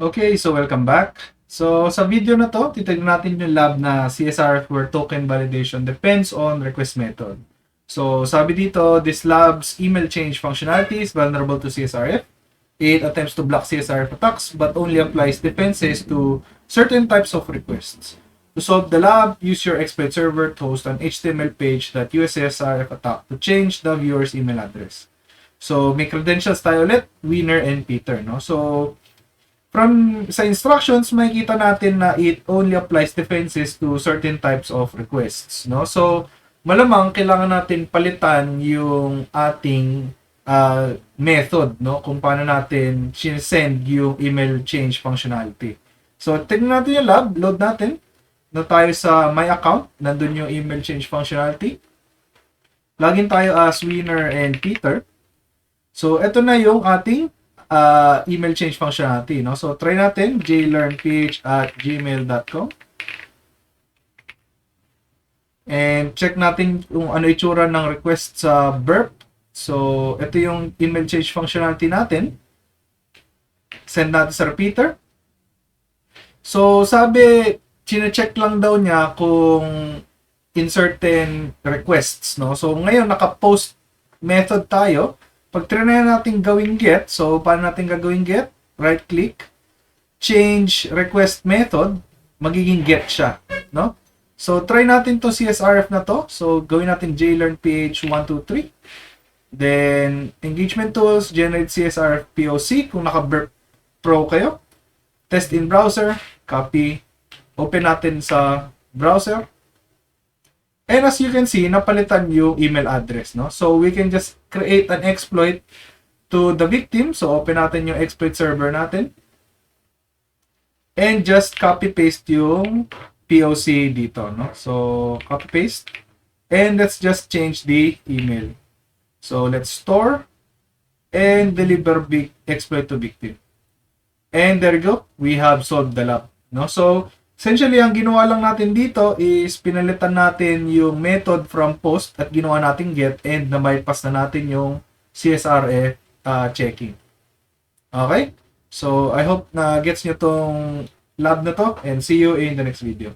Okay, so welcome back. So sa video na to, titignan natin yung lab na CSRF where token validation depends on request method. So sabi dito, this lab's email change functionality is vulnerable to CSRF. It attempts to block CSRF attacks but only applies defenses to certain types of requests. To solve the lab, use your exploit server to host an HTML page that uses CSRF attack to change the viewer's email address. So may credentials tayo ulit, Winner and Peter, no? So from sa instructions, makikita natin na it only applies defenses to certain types of requests, no? So malamang kailangan natin palitan yung ating method, no? Kung paano natin send yung email change functionality. So tingnan natin yung lab, load natin. Na tayo sa my account, nandun yung email change functionality. Login tayo as Winner and Peter. So ito na yung ating email change functionality, no? So try natin jlearnph@gmail.com. And check natin kung ano itsura ng request sa burp. So ito yung email change functionality natin. Send natin sa repeater. So sabi, chine-check lang daw niya kung in certain requests, no? So ngayon naka-post method tayo. Pag trinay natin gawing get, so paano natin gagawin get? Right click, change request method, magiging get siya, no? So try natin to CSRF na to. So gawin natin JLearn PH 123. Then engagement tools, generate CSRF POC kung naka-burp pro kayo. Test in browser, copy, open natin sa browser. And as you can see, napalitan yung email address, no? So we can just create an exploit to the victim. So open natin yung exploit server natin. And just copy paste yung POC dito, no? So copy paste. And let's just change the email. So let's store and deliver exploit to victim. And there you go. We have solved the lab, no? So essentially, ang ginawa lang natin dito is pinalitan natin yung method from post at ginawa natin get and na-bypass na natin yung CSRF checking. Okay? So, I hope na gets nyo tong lab na to and see you in the next video.